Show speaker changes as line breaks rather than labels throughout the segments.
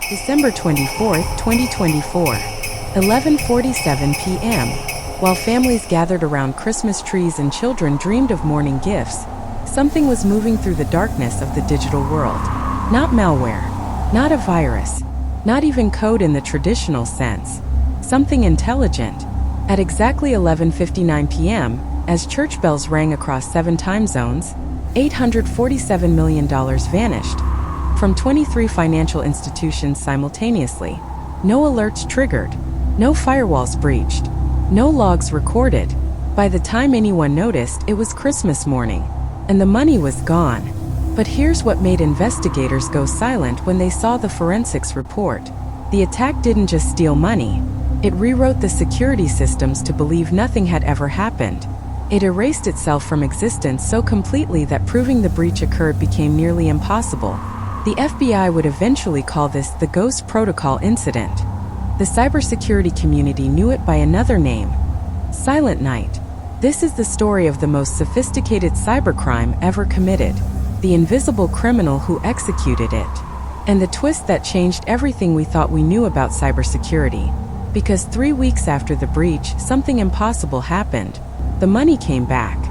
December 24, 2024, 11:47 p.m. While families gathered around Christmas trees and children dreamed of morning gifts, something was moving through the darkness of the digital world. Not malware, not a virus, not even code in the traditional sense. Something intelligent. At exactly 11:59 p.m., as church bells rang across 7 time zones, $847 million vanished from 23 financial institutions simultaneously. No alerts triggered, no firewalls breached, no logs recorded. By the time anyone noticed, it was Christmas morning, and the money was gone. But here's what made investigators go silent when they saw the forensics report. The attack didn't just steal money, it rewrote the security systems to believe nothing had ever happened. It erased itself from existence so completely that proving the breach occurred became nearly impossible. The FBI would eventually call this the Ghost Protocol incident. The cybersecurity community knew it by another name: Silent Night. This is the story of the most sophisticated cybercrime ever committed, the invisible criminal who executed it, and the twist that changed everything we thought we knew about cybersecurity. Because 3 weeks after the breach, something impossible happened. The money came back.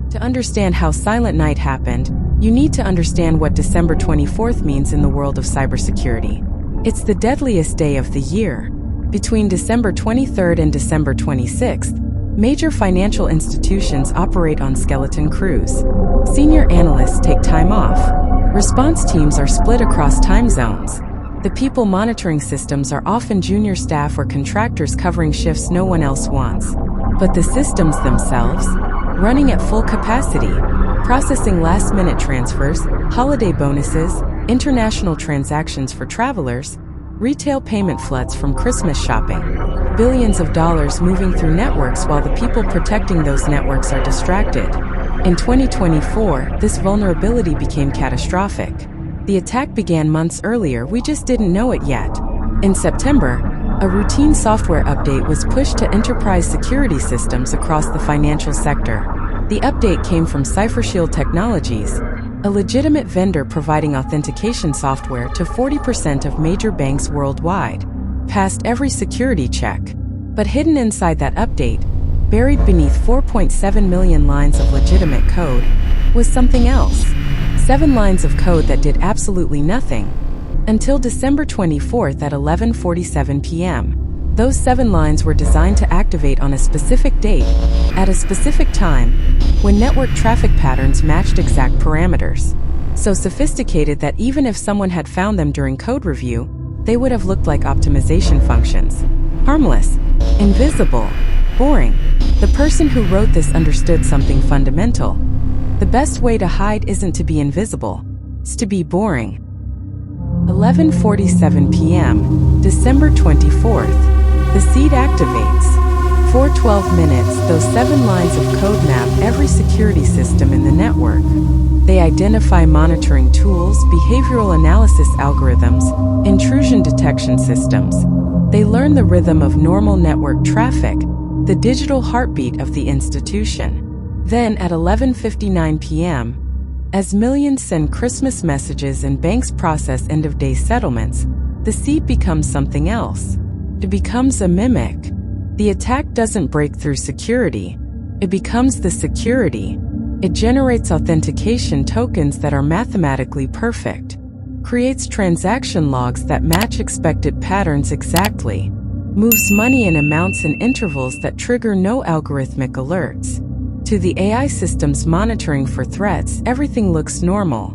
To understand how Silent Night happened, you need to understand what December 24th means in the world of cybersecurity. It's the deadliest day of the year. Between December 23rd and December 26th, major financial institutions operate on skeleton crews. Senior analysts take time off. Response teams are split across time zones. The people monitoring systems are often junior staff or contractors covering shifts no one else wants. But the systems themselves, running at full capacity, processing last-minute transfers, holiday bonuses, international transactions for travelers, retail payment floods from Christmas shopping, billions of dollars moving through networks while the people protecting those networks are distracted. In 2024, this vulnerability became catastrophic. The attack began months earlier, we just didn't know it yet. In September, a routine software update was pushed to enterprise security systems across the financial sector. The update came from CipherShield Technologies, a legitimate vendor providing authentication software to 40% of major banks worldwide. Passed every security check. But hidden inside that update, buried beneath 4.7 million lines of legitimate code, was something else. 7 lines of code that did absolutely nothing. Until December 24th at 11:47 p.m. Those 7 lines were designed to activate on a specific date, at a specific time, when network traffic patterns matched exact parameters. So sophisticated that even if someone had found them during code review, they would have looked like optimization functions. Harmless, invisible, boring. The person who wrote this understood something fundamental. The best way to hide isn't to be invisible, it's to be boring. 11:47 p.m., December 24th. The seed activates. For 12 minutes, those 7 lines of code map every security system in the network. They identify monitoring tools, behavioral analysis algorithms, intrusion detection systems. They learn the rhythm of normal network traffic, the digital heartbeat of the institution. Then at 11:59 p.m., as millions send Christmas messages and banks process end-of-day settlements, the seed becomes something else. It becomes a mimic. The attack doesn't break through security. It becomes the security. It generates authentication tokens that are mathematically perfect, creates transaction logs that match expected patterns exactly, moves money in amounts and intervals that trigger no algorithmic alerts. To the AI systems monitoring for threats, everything looks normal.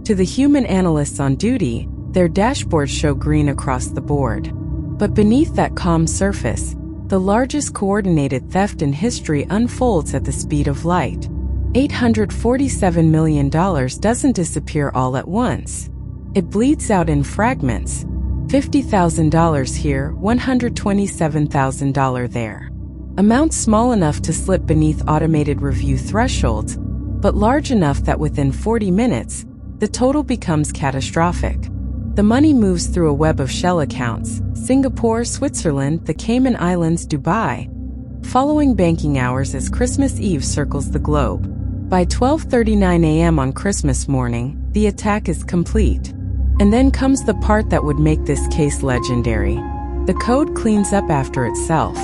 To the human analysts on duty, their dashboards show green across the board. But beneath that calm surface, the largest coordinated theft in history unfolds at the speed of light. $847 million doesn't disappear all at once. It bleeds out in fragments. $50,000 here, $127,000 there. Amounts small enough to slip beneath automated review thresholds, but large enough that within 40 minutes, the total becomes catastrophic. The money moves through a web of shell accounts: Singapore, Switzerland, the Cayman Islands, Dubai, following banking hours as Christmas Eve circles the globe. By 12:39 a.m. on Christmas morning, the attack is complete. And then comes the part that would make this case legendary. The code cleans up after itself,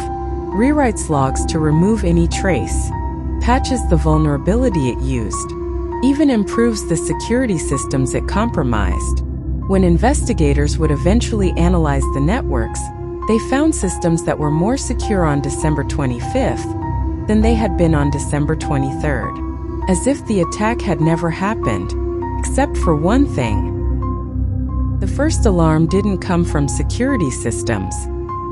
rewrites logs to remove any trace, patches the vulnerability it used, even improves the security systems it compromised. When investigators would eventually analyze the networks, they found systems that were more secure on December 25th than they had been on December 23rd, as if the attack had never happened, except for one thing. The first alarm didn't come from security systems.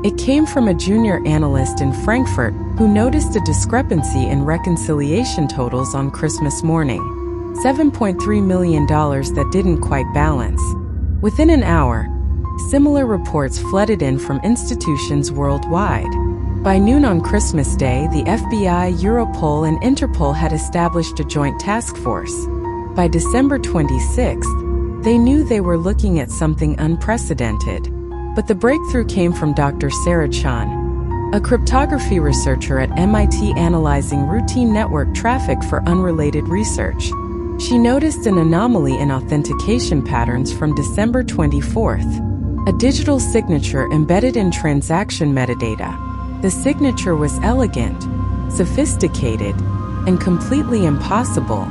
It came from a junior analyst in Frankfurt who noticed a discrepancy in reconciliation totals on Christmas morning. $7.3 million that didn't quite balance. Within an hour, similar reports flooded in from institutions worldwide. By noon on Christmas Day, the FBI, Europol, and Interpol had established a joint task force. By December 26th, they knew they were looking at something unprecedented. But the breakthrough came from Dr. Sarah Chun, a cryptography researcher at MIT analyzing routine network traffic for unrelated research. She noticed an anomaly in authentication patterns from December 24th, a digital signature embedded in transaction metadata. The signature was elegant, sophisticated, and completely impossible.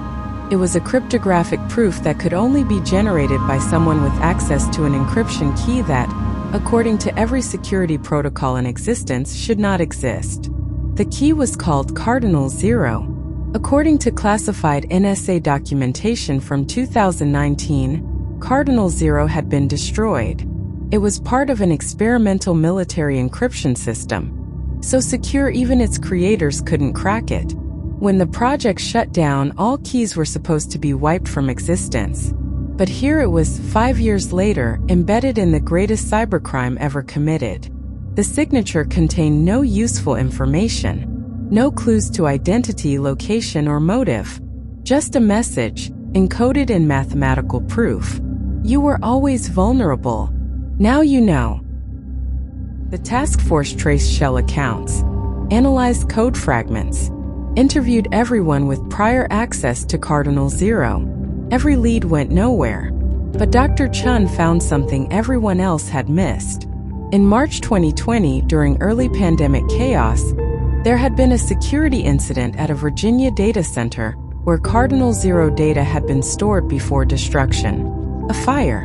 It was a cryptographic proof that could only be generated by someone with access to an encryption key that, according to every security protocol in existence, should not exist. The key was called Cardinal 0. According to classified NSA documentation from 2019, Cardinal 0 had been destroyed. It was part of an experimental military encryption system, so secure even its creators couldn't crack it. When the project shut down, all keys were supposed to be wiped from existence. But here it was, 5 years later, embedded in the greatest cybercrime ever committed. The signature contained no useful information. No clues to identity, location, or motive. Just a message, encoded in mathematical proof. You were always vulnerable. Now you know. The task force traced shell accounts, analyzed code fragments, interviewed everyone with prior access to Cardinal 0. Every lead went nowhere. But Dr. Chun found something everyone else had missed. In March 2020, during early pandemic chaos, there had been a security incident at a Virginia data center where Cardinal 0 data had been stored before destruction. A fire.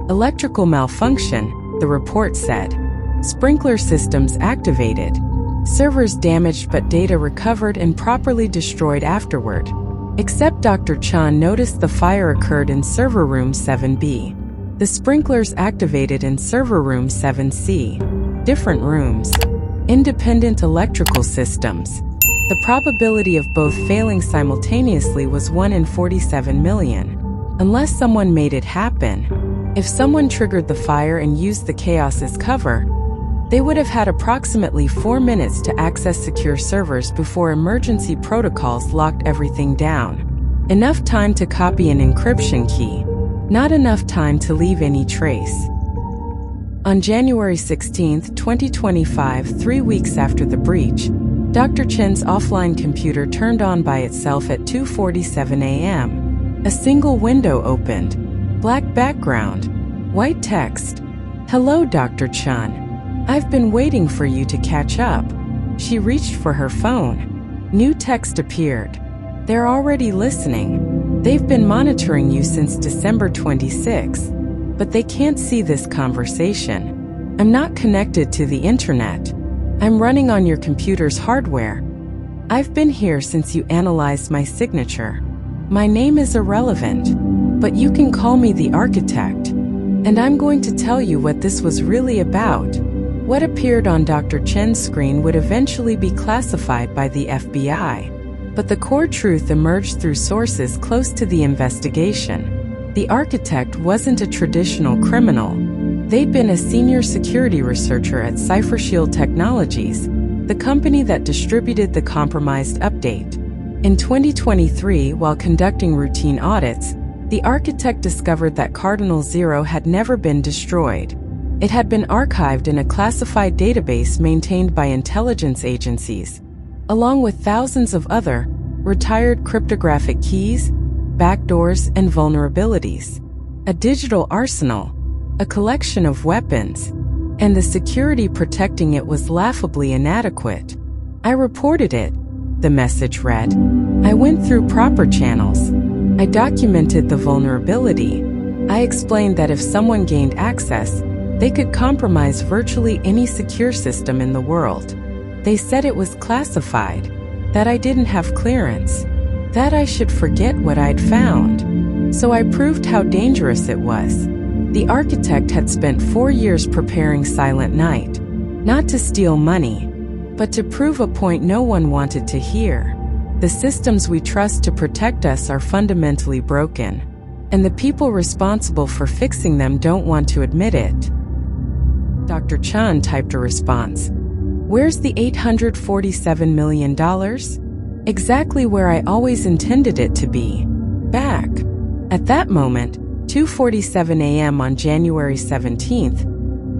Electrical malfunction, the report said. Sprinkler systems activated. Servers damaged but data recovered and properly destroyed afterward. Except Dr. Chun noticed the fire occurred in server room 7B. The sprinklers activated in server room 7C. Different rooms. Independent electrical systems. The probability of both failing simultaneously was 1 in 47 million. Unless someone made it happen. If someone triggered the fire and used the chaos as cover, they would have had approximately 4 minutes to access secure servers before emergency protocols locked everything down. Enough time to copy an encryption key. Not enough time to leave any trace. On January 16, 2025, 3 weeks after the breach, Dr. Chen's offline computer turned on by itself at 2:47 a.m. A single window opened. Black background. White text. Hello, Dr. Chun. I've been waiting for you to catch up. She reached for her phone. New text appeared. They're already listening. They've been monitoring you since December 26. But they can't see this conversation. I'm not connected to the internet. I'm running on your computer's hardware. I've been here since you analyzed my signature. My name is irrelevant, but you can call me the architect. And I'm going to tell you what this was really about. What appeared on Dr. Chen's screen would eventually be classified by the FBI. But the core truth emerged through sources close to the investigation. The architect wasn't a traditional criminal. They'd been a senior security researcher at CipherShield Technologies, the company that distributed the compromised update. In 2023, while conducting routine audits, the architect discovered that Cardinal 0 had never been destroyed. It had been archived in a classified database maintained by intelligence agencies, along with thousands of other retired cryptographic keys, backdoors, and vulnerabilities. a digital arsenal, a collection of weapons, and the security protecting it was laughably inadequate. I reported it, the message read. I went through proper channels. I documented the vulnerability. I explained that if someone gained access, they could compromise virtually any secure system in the world. They said it was classified, that I didn't have clearance, that I should forget what I'd found. So I proved how dangerous it was. The architect had spent 4 years preparing Silent Night, not to steal money, but to prove a point no one wanted to hear. The systems we trust to protect us are fundamentally broken, and the people responsible for fixing them don't want to admit it. Dr. Chun typed a response. Where's the $847 million? Exactly where I always intended it to be. Back. At that moment, 2:47 a.m. on January 17th,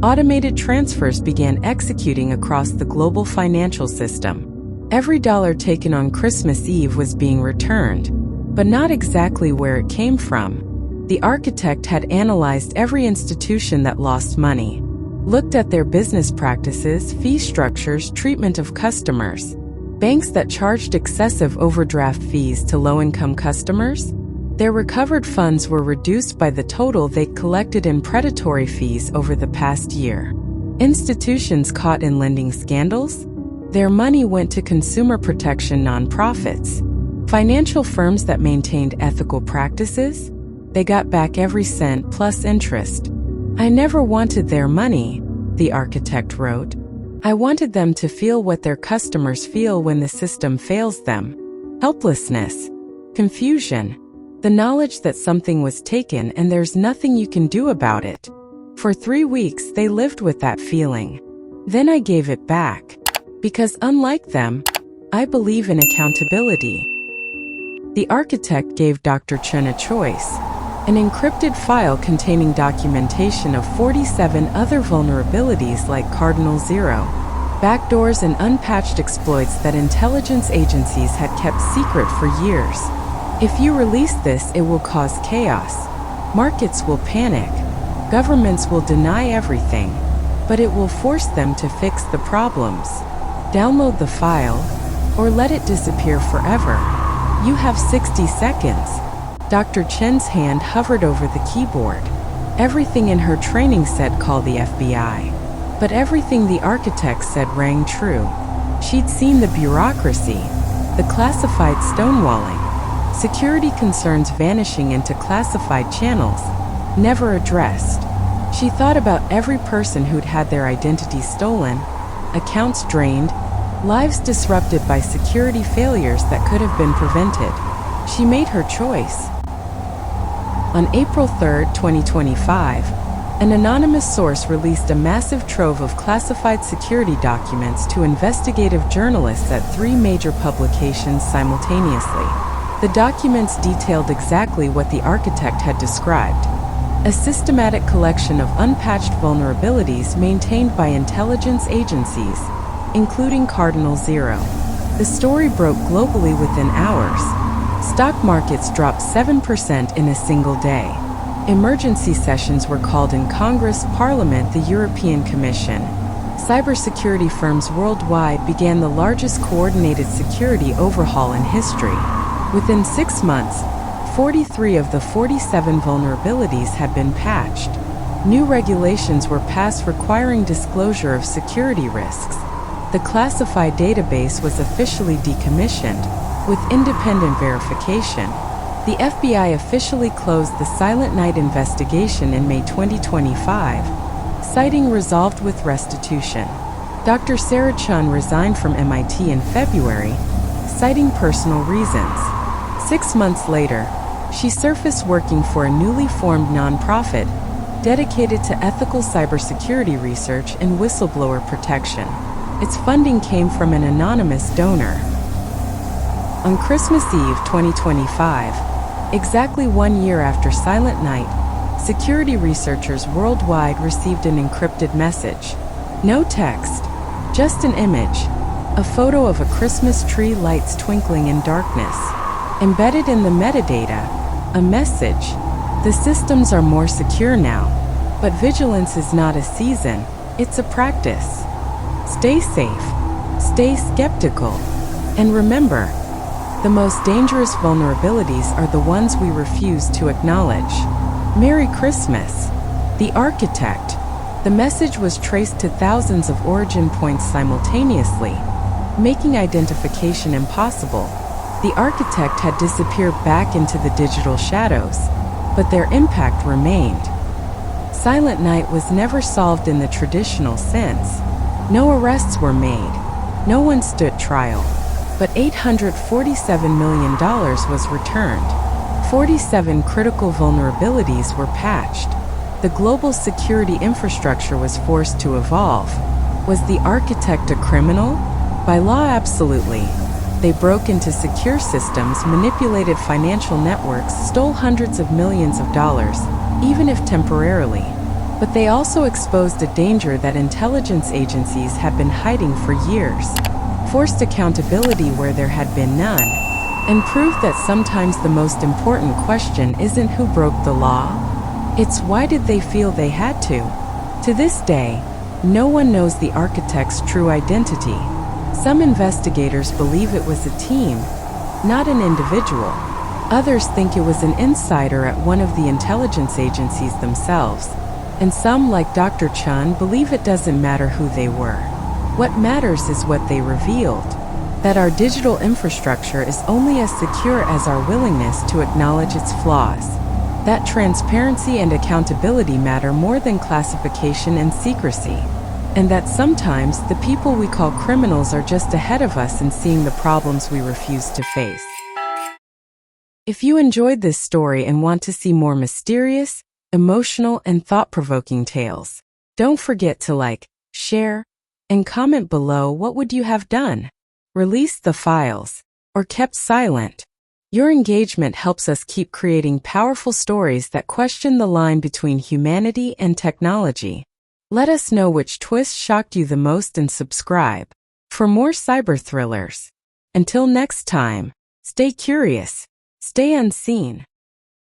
automated transfers began executing across the global financial system. Every dollar taken on Christmas Eve was being returned, but not exactly where it came from. The architect had analyzed every institution that lost money, looked at their business practices, fee structures, treatment of customers. Banks that charged excessive overdraft fees to low-income customers? Their recovered funds were reduced by the total they collected in predatory fees over the past year. Institutions caught in lending scandals? Their money went to consumer protection nonprofits. Financial firms that maintained ethical practices? They got back every cent plus interest. I never wanted their money, the architect wrote. I wanted them to feel what their customers feel when the system fails them. Helplessness. Confusion. The knowledge that something was taken and there's nothing you can do about it. For 3 weeks, they lived with that feeling. Then I gave it back. Because unlike them, I believe in accountability. The architect gave Dr. Chun a choice. An encrypted file containing documentation of 47 other vulnerabilities like Cardinal Zero, backdoors and unpatched exploits that intelligence agencies had kept secret for years. If you release this, it will cause chaos. Markets will panic. Governments will deny everything. But it will force them to fix the problems. Download the file, or let it disappear forever. You have 60 seconds. Dr. Chen's hand hovered over the keyboard. Everything in her training said call the FBI. But everything the architect said rang true. She'd seen the bureaucracy, the classified stonewalling, security concerns vanishing into classified channels, never addressed. She thought about every person who'd had their identity stolen, accounts drained, lives disrupted by security failures that could have been prevented. She made her choice. On April 3, 2025, an anonymous source released a massive trove of classified security documents to investigative journalists at 3 major publications simultaneously. The documents detailed exactly what the architect had described: a systematic collection of unpatched vulnerabilities maintained by intelligence agencies, including Cardinal Zero. The story broke globally within hours. Stock markets dropped 7% in a single day. Emergency sessions were called in Congress, Parliament, the European Commission. Cybersecurity firms worldwide began the largest coordinated security overhaul in history. Within 6 months, 43 of the 47 vulnerabilities had been patched. New regulations were passed requiring disclosure of security risks. The classified database was officially decommissioned, with independent verification. The FBI officially closed the Silent Night investigation in May 2025, citing resolved with restitution. Dr. Sarah Chun resigned from MIT in February, citing personal reasons. 6 months later, she surfaced working for a newly formed nonprofit dedicated to ethical cybersecurity research and whistleblower protection. Its funding came from an anonymous donor. On Christmas Eve 2025, exactly 1 year after Silent Night, security researchers worldwide received an encrypted message. No text, just an image, a photo of a Christmas tree lights twinkling in darkness. Embedded in the metadata, a message: The systems are more secure now, but vigilance is not a season, it's a practice. Stay safe, stay skeptical, and remember, the most dangerous vulnerabilities are the ones we refuse to acknowledge. Merry Christmas. The Architect. The message was traced to thousands of origin points simultaneously, making identification impossible. The architect had disappeared back into the digital shadows, but their impact remained. Silent Night was never solved in the traditional sense. No arrests were made. No one stood trial. But $847 million was returned. 47 critical vulnerabilities were patched. The global security infrastructure was forced to evolve. Was the architect a criminal? By law, absolutely. They broke into secure systems, manipulated financial networks, stole hundreds of millions of dollars, even if temporarily. But they also exposed a danger that intelligence agencies had been hiding for years, forced accountability where there had been none, and proved that sometimes the most important question isn't who broke the law, it's why did they feel they had to. To this day, no one knows the architect's true identity. Some investigators believe it was a team, not an individual. Others think it was an insider at one of the intelligence agencies themselves. And some, like Dr. Chun, believe it doesn't matter who they were. What matters is what they revealed. That our digital infrastructure is only as secure as our willingness to acknowledge its flaws. That transparency and accountability matter more than classification and secrecy. And that sometimes the people we call criminals are just ahead of us in seeing the problems we refuse to face. If you enjoyed this story and want to see more mysterious, emotional, and thought-provoking tales, don't forget to like, share, and comment below. What would you have done? Released the files, or kept silent? Your engagement helps us keep creating powerful stories that question the line between humanity and technology. Let us know which twist shocked you the most and subscribe for more cyber thrillers. Until next time, stay curious, stay unseen,